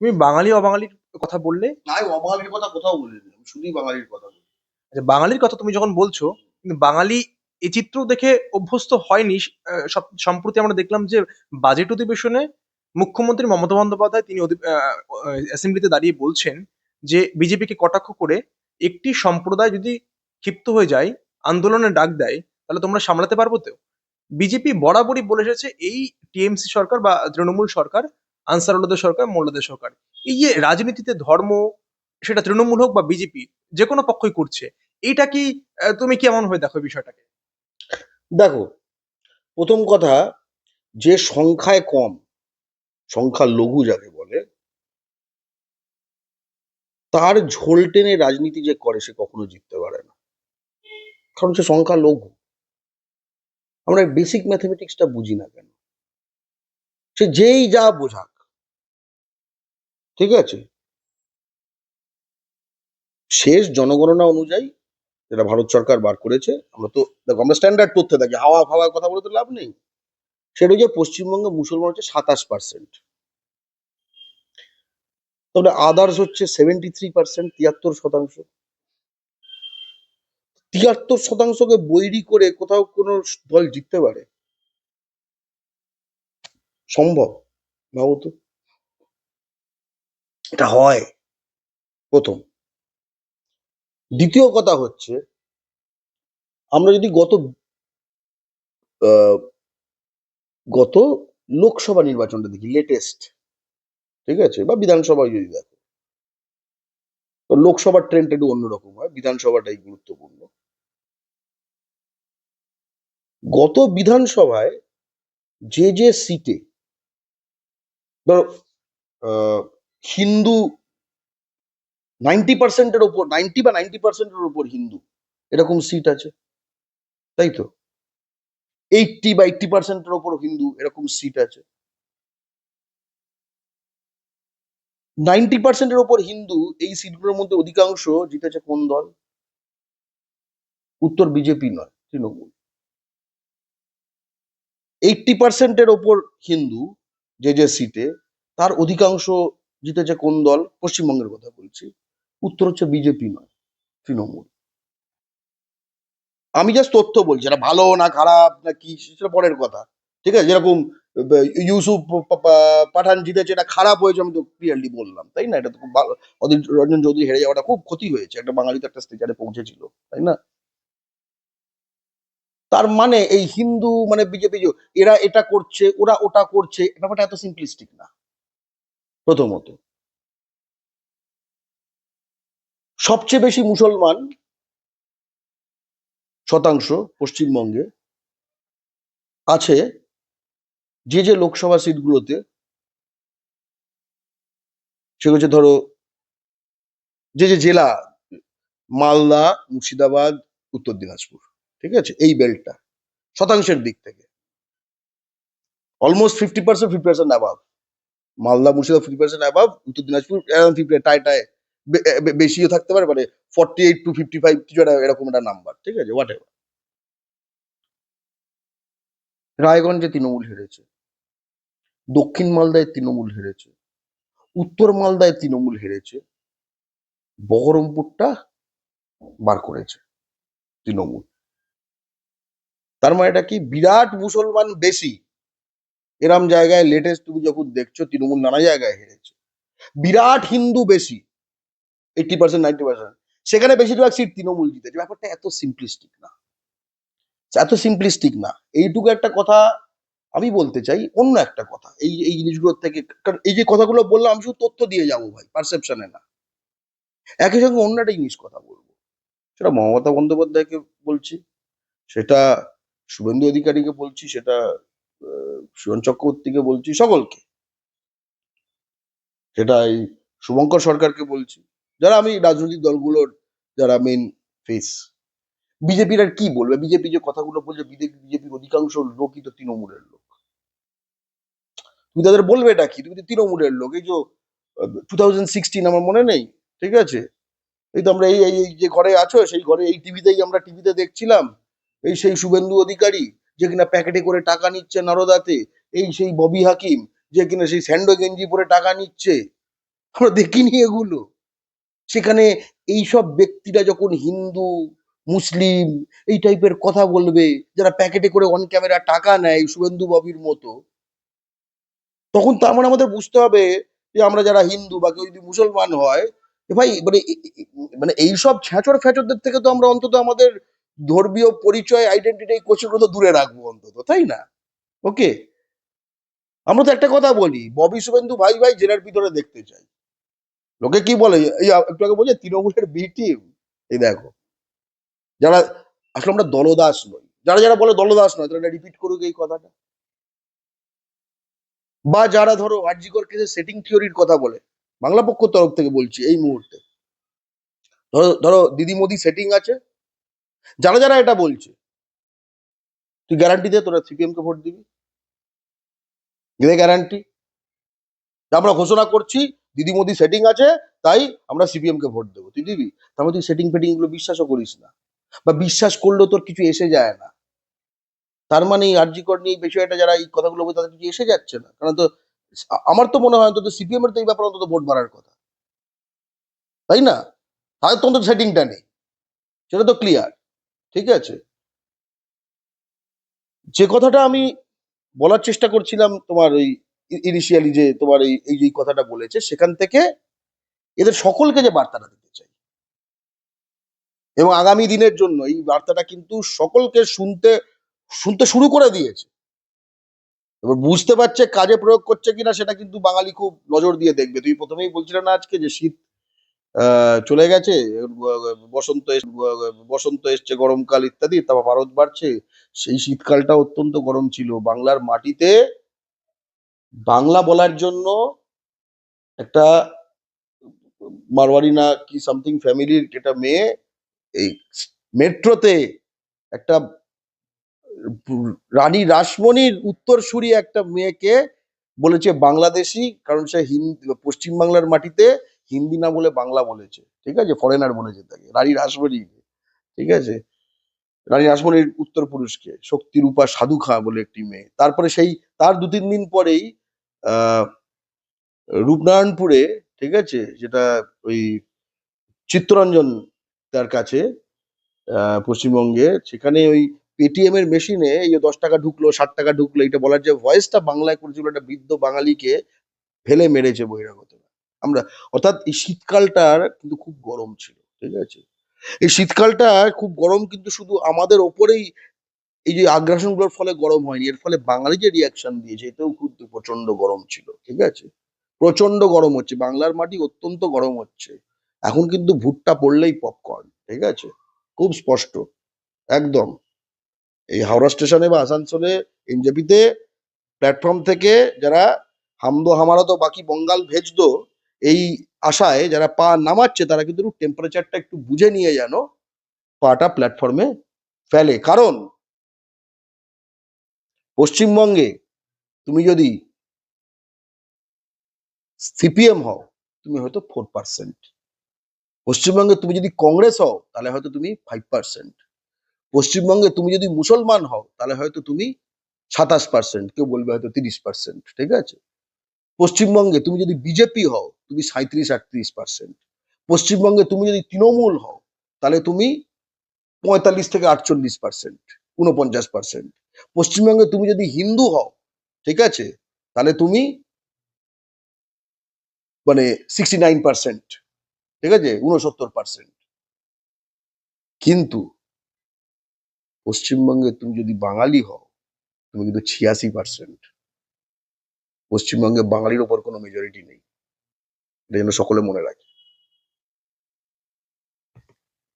তুমি বাঙালি অবাঙালির কথা বললে। না, আমি অবাঙালির কথা কোথাও বলিনি, আমি শুধুই বাঙালির কথা বলি। আচ্ছা, বাঙালির কথা তুমি যখন বলছো, কিন্তু বাঙালি এই চিত্র দেখে অভ্যস্ত হয়নি। সম্প্রতি আমরা দেখলাম যে বাজেট অধিবেশনে মুখ্যমন্ত্রী মমতা বন্দ্যোপাধ্যায় তিনি অ্যাসেম্বলিতে দাঁড়িয়ে বলছেন যে বিজেপিকে কটাক্ষ করে একটি সম্প্রদায় যদি ক্ষিপ্ত হয়ে যায়, আন্দোলনের ডাক দেয়, তাহলে তোমরা সামলাতে পারবো তো? বিজেপি বরাবরই বলে এসেছে এই টিএমসি সরকার বা তৃণমূল সরকার, আনসারুল্লাহদের সরকার, মোল্লাদের সরকার, এই যে রাজনীতিতে ধর্ম, সেটা তৃণমূল হোক বা বিজেপি, যে কোনো পক্ষই করছে, এইটা কি তুমি কেমন হয়ে দেখো এই বিষয়টাকে? দেখো, প্রথম কথা, যে সংখ্যায় কম, সংখ্যা লঘু যাকে বলে, তার ঝোল টেনে রাজনীতি যে করে সে কখনো জিততে পারে না। কারণ সে সংখ্যা লঘু। আমরা বেসিক ম্যাথমেটিক্সটা বুঝি না কেন? সে যেই যা বোঝাক, ঠিক আছে, শেষ জনগণনা অনুযায়ী যেটা ভারত সরকার বার করেছে, আমরা তো দেখো আমরা স্ট্যান্ডার্ড তথ্যে থাকি, হাওয়া ফাওয়ার কথা বলে তো লাভ নেই। সেটা হচ্ছে পশ্চিমবঙ্গে মুসলমান হচ্ছে 27%, তবে আদার্স হচ্ছে 73%, 73%। 73%কে বৈরী করে কোথাও কোনো দল জিততে পারে? সম্ভব? ভাবো তো। এটা হয়, প্রথম। দ্বিতীয় কথা হচ্ছে, আমরা যদি আহ, গত লোকসভা নির্বাচনটা দেখি, লেটেস্ট, ঠিক আছে, বা বিধানসভায় যদি দেখো, তো লোকসভার ট্রেন্ড একটু অন্যরকম হয়, বিধানসভাটাই গুরুত্বপূর্ণ। গত বিধানসভায় যে সিটে, ধরো, আহ, হিন্দু 90%-এর ওপর, 90 বা 90%-এর ওপর হিন্দু, এরকম সিট আছে, তাই তো? 80 বা 80%-এর ওপর হিন্দু, এরকম সিট আছে। 90%-এর ওপর হিন্দু এই সিটগুলোর মধ্যে অধিকাংশ জিতেছে কোন দল? উত্তর বিজেপি নয়, তৃণমূল। 80%-এর ওপর হিন্দু যে সিটে, তার অধিকাংশ জিতেছে কোন দল? পশ্চিমবঙ্গের কথা বলছি। উত্তর হচ্ছে বিজেপি নয়, তৃণমূল। আমি জাস্ট তথ্য বলছি, এটা ভালো না খারাপ না কি সেটা পরের কথা, ঠিক আছে? যেরকম ইউসুফ পাঠান জিতেছে, এটা খারাপ হয়েছে, আমি তো ক্লিয়ারলি বললাম, তাই না? এটা তো খুব ভালো। অধীর রঞ্জন চৌধুরী হেরে যাওয়াটা খুব ক্ষতি হয়েছে, একটা বাঙালি তো একটা স্টেজারে পৌঁছেছিল, তাই না? তার মানে এই হিন্দু মানে বিজেপি, এরা এটা করছে ওরা ওটা করছে, ব্যাপারটা এত সিম্পলিস্টিক না। প্রথমত, সবচেয়ে বেশি মুসলমান শতাংশ পশ্চিমবঙ্গে আছে যে লোকসভা সিটগুলোতে, সেগুলো হচ্ছে, ধরো, যে জেলা, মালদা, মুর্শিদাবাদ, উত্তর দিনাজপুর, ঠিক আছে, এই বেল্টটা শতাংশের দিক থেকে almost 50%, 50% above. Malda, Murshidabad 50% above, উত্তর দিনাজপুর অ্যারাউন্ড 50, টাই টাই, বেশিও থাকতে পারে, মানে 48 to 55, কিছু একটা এরকম একটা নাম্বার, ঠিক আছে, হোয়াট এভার। রায়গঞ্জে তৃণমূল হেরেছে, দক্ষিণ মালদায় তৃণমূল হেরেছে, উত্তর মালদায় তৃণমূল হেরেছে, বহরমপুরটা বার করেছে তৃণমূল। তার মানে এটা কি? বিরাট মুসলমান বেশি এরম জায়গায় লেটেস্ট তুমি যখন দেখছো তৃণমূল নানা জায়গায় হেরেছে। বিরাট হিন্দু বেশি, 80%, 90%, সেখানে বেশিরভাগ সিট তৃণমূল জিতেছে। ব্যাপারটা এত সিম্পলিস্টিক না, এত সিম্পলিস্টিক না। এইটুকু একটা কথা আমি বলতে চাই। অন্য একটা কথা, এই এই জিনিসগুলোর থেকে, কারণ এই যে কথাগুলো বললাম আমি শুধু তথ্য দিয়ে যাবো ভাই, পারসেপশনে না। একই সঙ্গে অন্য একটা জিনিস কথা বলবো, সেটা মমতা বন্দ্যোপাধ্যায়কে বলছি, সেটা শুভেন্দু অধিকারীকে বলছি, সেটা সুজন চক্রবর্তীকে বলছি, সকলকে, সেটা এই শুভঙ্কর সরকারকে বলছি, যারা আমি রাজনৈতিক দলগুলোর যারা মেন ফেস। বিজেপির আর কি বলবে? বিজেপি যে কথাগুলো বলছে, বিজেপির অধিকাংশ লোকই তো তৃণমূলের লোক। তুমি তাদের বলবে এটা কি? তুমি তো তৃণমূলের লোক। এই যে 2016 আমার মনে নেই, ঠিক আছে, এই তো আমরা এই যে ঘরে আছো সেই ঘরে এই টিভিতেই আমরা টিভিতে দেখছিলাম, এই সেই শুভেন্দু অধিকারী যে কিনা প্যাকেটে করে টাকা নিচ্ছে নারদাতে, এই সেই ববি হাকিম যে কিনা সেই স্যান্ডো গেঞ্জি পরে টাকা নিচ্ছে, আমরা দেখিনি এগুলো। সেখানে এইসব ব্যক্তিরা যখন হিন্দু, মুসলিম এই টাইপের কথা বলবে, যারা প্যাকেটে করে অন ক্যামেরা টাকা নেয় শুভেন্দু ববির মতো, তখন তার মানে আমাদের বুঝতে হবে যে আমরা যারা হিন্দু বা কেউ যদি মুসলমান হয়, এ ভাই মানে মানে এইসব ছ্যাঁচড় ফ্যাচরদের থেকে তো আমরা অন্তত আমাদের ধর্মীয় পরিচয় আইডেন্টিটি কোশ্চেনগুলো তো দূরে রাখবো অন্তত, তাই না? ওকে, আমরা তো একটা কথা বলি, ববি শুভেন্দু ভাই ভাই জেলার ভিতরে দেখতে চাই। লোকে কি বলে, এই একটু আগে বলছে তৃণমূলের বি টিম। এই দেখো, যারা আসলে আমরা দলদাস নই, যারা যারা বলে দলদাস নয় তারা রিপিট করুক এই কথাটা। বা যারা ধরো আরজিকর কেসে সেটিং থিওরির কথা বলে, বাংলা পক্ষের তরফ থেকে বলছি এই মুহূর্তে, ধরো ধরো দিদি মোদি সেটিং আছে, যারা যারা এটা বলছে, তুই গ্যারান্টি দে তোরা সিপিএম কে ভোট দিবি? দে গ্যারান্টি। আমরা ঘোষণা করছি দিদি মোদি সেটিং আছে, তাই আমরা সিপিএম কে ভোট দেবো, তুই দিবি? তারপরে তুই সেটিং ফেটিং গুলো বিশ্বাসও করিস না, বা বিশ্বাস করলেও তোর কিছু এসে যায় না। তার মানে এই আরজিকর নিয়ে এই বিষয়টা যারা এই কথাগুলো বলে তাদের কিছু এসে যাচ্ছে না, কারণ তো আমার তো মনে হয় অন্তত সিপিএম এর তো এই ব্যাপারে অন্তত ভোট বাড়ার কথা, তাই না? তাদের তো অন্তত সেটিংটা নেই, সেটা তো ক্লিয়ার। ঠিক আছে, যে কথাটা আমি বলার চেষ্টা করছিলাম তোমার ওই ইনিশিয়ালি, যে তোমার এই এই যে কথাটা বলেছে সেখান থেকে এদের সকলকে যে বার্তাটা দিতে চাই, এবং আগামী দিনের জন্য এই বার্তাটা কিন্তু সকলকে শুনতে শুনতে শুরু করে দিয়েছে। এবার বুঝতে পারছে কাজে প্রয়োগ করছে কিনা সেটা কিন্তু বাঙালি খুব নজর দিয়ে দেখবে। তুই প্রথমেই বলছিলে না আজকে যে শীত চলে গেছে, বসন্ত এসছে, গরমকাল ইত্যাদি, তারপর ভারত বাড়ছে। সেই শীতকালটা অত্যন্ত গরম ছিল বাংলার মাটিতে। বাংলা বলার জন্য একটা মারওয়ারি না কি সামথিং ফ্যামিলির একটা মেয়ে এই মেট্রোতে একটা রানী রাসমণির উত্তরসূরি একটা মেয়েকে বলেছে বাংলাদেশি, কারণ সে হিন্দি, পশ্চিম বাংলার মাটিতে হিন্দি না বলে বাংলা বলেছে। ঠিক আছে, ফরেনার বলেছে তাকে, রানী রাসমণি। ঠিক আছে, রানী রাসমণির উত্তর পুরুষকে শক্তিরূপা সাধু খাঁ বলে একটি মেয়ে। তারপরে সেই তার 2-3 দিন পরেই আহ রূপনারায়ণপুরে, ঠিক আছে, যেটা ওই চিত্তরঞ্জন তার কাছে পশ্চিমবঙ্গে, সেখানে ওই পেটিএম এর মেশিনে এই যে 10 টাকা ঢুকলো, 60 টাকা ঢুকলো, এটা বলার যে ভয়েসটা বাংলায় করেছিল, একটা বৃদ্ধ বাঙালিকে ফেলে মেরেছে বহিরাগতরা। আমরা, অর্থাৎ এই শীতকালটার কিন্তু খুব গরম ছিল। ঠিক আছে, এই শীতকালটা খুব গরম কিন্তু শুধু আমাদের ওপরেই এই যে আগ্রাসন গুলোর ফলে গরম হয়নি, এর ফলে বাঙালি যে রিয়াকশন দিয়েছে এতেও কিন্তু প্রচন্ড গরম ছিল। ঠিক আছে, প্রচন্ড গরম হচ্ছে, বাংলার মাটি অত্যন্ত গরম হচ্ছে। এখন কিন্তু ভুট্টা পড়লেই পপকর্ন। ঠিক আছে, খুব স্পষ্ট একদম। এই হাওড়া স্টেশনে বা আসানসোলে এনজেপিতে প্ল্যাটফর্ম থেকে যারা হাম দো হামারা তো বাকি বঙ্গাল ভেজ দো, এই আশায় যারা পা নামাচ্ছে, তারা কিন্তু টেম্পারেচারটা একটু বুঝে নিয়ে যেন পাটা প্ল্যাটফর্মে ফেলে। কারণ পশ্চিমবঙ্গে তুমি যদি সিপিএম হও, তুমি হয়তো 4%। পশ্চিমবঙ্গে তুমি যদি কংগ্রেস হও তাহলে হয়তো তুমি 5%। পশ্চিমবঙ্গে তুমি যদি মুসলমান হও তাহলে হয়তো তুমি 27%, কেউ বলবে হয়তো 30%। ঠিক আছে, পশ্চিমবঙ্গে তুমি যদি বিজেপি হও তুমি 37-38%। পশ্চিমবঙ্গে তুমি যদি তৃণমূল হও তাহলে তুমি 45 থেকে 48%, 49%। পশ্চিমবঙ্গে তুমি যদি হিন্দু হও, ঠিক আছে, তাহলে তুমি মানে 69%। ঠিক আছে, 69%। কিন্তু পশ্চিমবঙ্গে তুমি যদি বাঙালি হও তুমি কিন্তু 86%। পশ্চিমবঙ্গে বাঙালির ওপর কোনো মেজরিটি নেই, এটা যেন সকলে মনে রাখে।